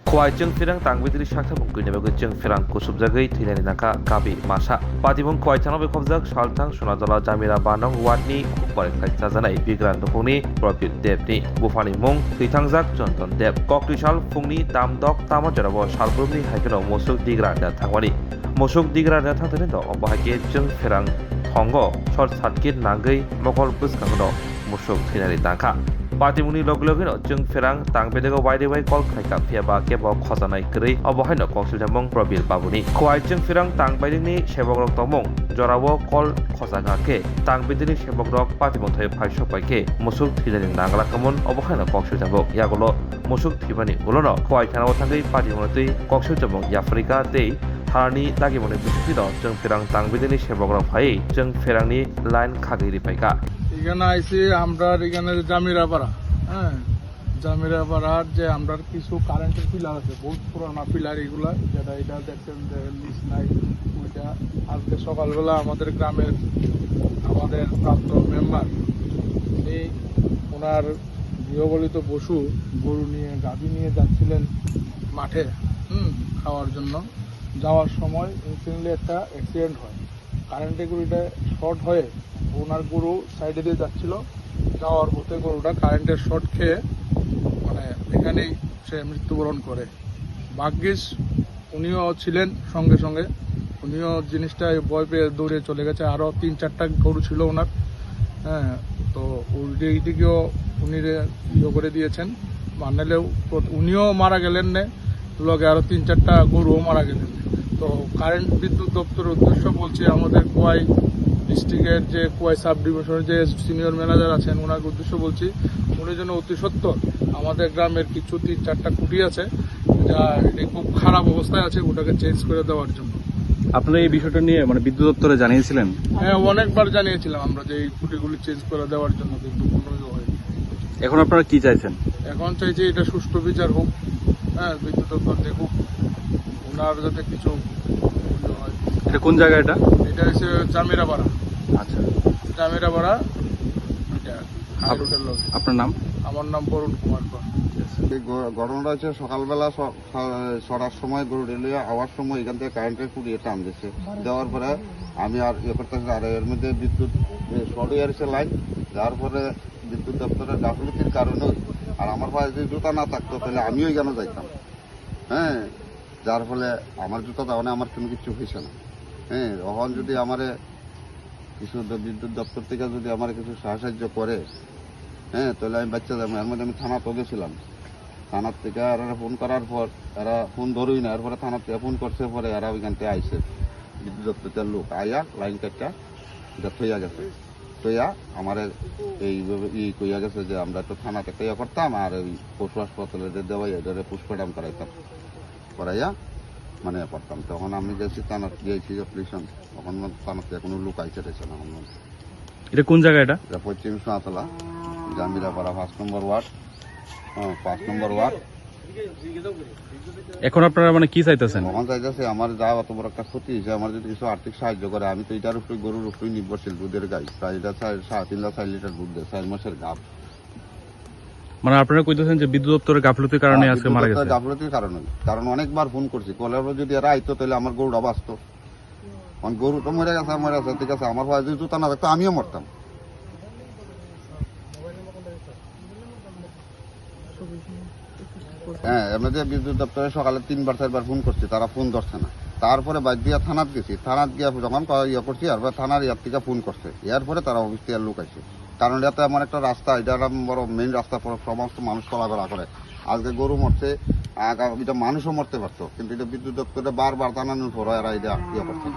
Khwai Jung Firang Tangbidri Shakta Mungkin Nabaga Jung Firang Kusubjagai Thilani Naka Kabi Masa Patibung Khwai Chano Bekobjak Shaltang Sunadala Jamira Banong Watni Kupare Kaitazanai Bigran Dopuni Propit Debni Bufani Mung Titangjak Jonton Deb Koklishal Fungni Tamdok Tama Jarabo Shalbrumni Haikano Mosuk Digrada Tangwani Mosuk Digrada Tangtanindo Obahake Jung Firang Hongo Short Satkit Nangai Mokol Puskangno Mosuk Thilani Tanka Patimuni Logologino Jung Firang Tangbedego Wide Way Call Kaika Piaba Kebo Khozanai Kri Obohino Konsuljamong Probil Babuni Khwai Jung Firang Tangbedini Shebogrok Tomong Jorawo Call Khozagake Tangbedini Shebogrok Patimon Thoy Phaisho Paike Musuk Thilani Nangla Kamon Obohino Konsuljamong Yagolo Musuk Thibani Ulono Khwai Khanao Tangai Patimonotei Konsuljamong Yafrika Tei Harani Dagimoni Bisupino Jung Firang Tangbedini Shebogrok Phai Jung Firangni Line Khagiri Paika এখানে আইসি আমরা এখানে জামিরাপাড়া জামিরাপাড়ার যে আমরা কিছু কারেন্টের pillar আছে বহুত পুরানা পিলার এগুলা যেটা এটা দেখছেন যে লিস্ট নাই ওইটা আজকে সকালবেলা আমাদের গ্রামের আমাদের প্রাক্তন মেম্বার উনি ওনার গৃহপালিত পশু গরু নিয়ে গাভী নিয়ে যাচ্ছিলেন মাঠে খাওয়ার জন্য যাওয়ার সময় ইনসিডেন্টলি একটা অ্যাক্সিডেন্ট হয় কারেন্টের গুলিটা শর্ট হয়ে ওনার গরু সাইডে দিয়ে যাচ্ছিল যাওয়ার পথে গরুটা কারেন্টের শর্ট খেয়ে মানে এখানেই সে মৃত্যুবরণ করে ভাগ্যিস উনিও ছিলেন সঙ্গে সঙ্গে উনিও জিনিসটা ভয় পেয়ে দৌড়ে চলে গেছে আরও 3-4টা গরু ছিল ওনার তো এইদিকেও উনি ইয়ে করে দিয়েছেন মানলেও উনিও মারা গেলেন না লগে আরও 3-4টা গরুও মারা গেলেন তো কারেন্ট বিদ্যুৎ দপ্তরের উদ্দেশ্য বলছি আমাদের খোয়াই ডিস্ট্রিক্টের যে খোয়াই সাব ডিভিশনের যে সিনিয়র ম্যানেজার আছেন ওনার উদ্দেশ্য বলছি উনি যেন অতি সত্বর আমাদের গ্রামের কিছু 3-4টা খুঁটি আছে যা খুব খারাপ অবস্থায় আছে ওটাকে চেঞ্জ করে দেওয়ার জন্য। আপনারা এই বিষয়টা নিয়ে মানে বিদ্যুৎ দপ্তরে জানিয়েছিলেন? হ্যাঁ, অনেকবার জানিয়েছিলাম আমরা যে এই খুঁটিগুলি চেঞ্জ করে দেওয়ার জন্য, কিন্তু কোনো হয়নি। এখন আপনারা কি চাইছেন? এখন চাইছি এটা সুষ্ঠু বিচার হোক, বিদ্যুৎ দপ্তর দেখুক, ওনার যাতে কিছু হয়। এটা কোন জায়গা? এটা হচ্ছে জামিরাপাড়া। আচ্ছা, জামিরাপাড়া এটা হাই রোডের লোক। আপনার নাম? আমার নাম বরুণ কুমার কর। এই ঘটনাটা হচ্ছে সকালবেলা 6টার সময় গরু ডেলিয়া আওয়ার সময় এখান থেকে কারেন্টের খুঁড়ি টান দিচ্ছে, দেওয়ার পরে আমি আর ইয়ে করতেছি, আর এর মধ্যে বিদ্যুৎ শর্ট হয়ে আসছে লাইন, যার পরে বিদ্যুৎ দপ্তরের গাফিলতির কারণে আর আমার পায়ে যদি জুতা না থাকতো তাহলে আমিও কেন যাইতাম, যার ফলে আমার জুতা দেওয়া আমার কোনো কিছু হয়েছে না। তখন যদি আমার কিছু বিদ্যুৎ দপ্তর থেকে যদি আমার কিছু সাহায্য করে তাহলে আমি বাচ্চা যাবো। এর মধ্যে আমি থানাতেও গেছিলাম, থানার থেকে আর ফোন করার পর এরা ফোন ধরুই না, এরপরে থানার থেকে ফোন করছে, পরে এরা ওইখান থেকে আইসে বিদ্যুৎ দপ্তরের লোক আইয়া লাইন কাটটা এটা থইয়া গেছে, থইয়া আমার এইভাবে কইয়া গেছে যে আমরা তো থানা থেকে ইয়ে করতাম আর ওই পশু হাসপাতালে দেওয়াই এটারে পুষ্পডাম করাইতাম, করাইয়া মানে করতাম। তখন আমি গেছি থানার গিয়েছি অপারেশন, তখন থানার থেকে কোনো লোক আইসে রয়েছে না। এটা কোন জায়গা? এটা পশ্চিম সোনাতলা, জামিরাপাড়া 5 নম্বর ওয়ার্ড। 5 নম্বর ওয়ার্ড। এখন আপনারা মানে কি চাইতেছেন? তখন চাইতেছে আমার যা অত বড় একটা ক্ষতি হয়েছে, আমার যদি কিছু আর্থিক সাহায্য করে। আমি তো এটার উপরে গরুর উপরেই নির্ভরশীল, দুধের গাই, প্রায় এটা 3.5 লিটার দুধ দেয়, 4 মাসের গাভ। মানে আপনারা কইতেছেন যে বিদ্যুৎ দপ্তরের গাফলতির কারণে আজকে মারা গেছে? গাফলতির কারণে, কারণ অনেকবার ফোন করছি, কলের যদি এরা আইতো তাহলে আমার গরুটা বাঁচতো। গরু তো মরে গেছে, ঠিক আছে, আমার ভাই যদি জুতা না থাকতো আমিও মরতাম। এমনিতে বিদ্যুৎ দপ্তরে সকালে 3-4বার ফোন করছি, তারা ফোন ধরছে না। তারপরে বাদ দিয়া থানাত গেছি, থানাত গিয়া যখন ইয়ে করছি এরপর থানার ইয়ার থেকে ফোন করছে, এরপরে তারা অফিস থেকে লোক আইছে। কারণ এতে এমন একটা রাস্তা, এটা বড় মেইন রাস্তা, সমস্ত মানুষ চলাফেরা করে। আজকে গরু মরছে, এটা মানুষও মরতে পারতো, কিন্তু এটা বিদ্যুৎ দপ্তরে বারবার জানানোর পর এরা এটা ইয়ে করছে।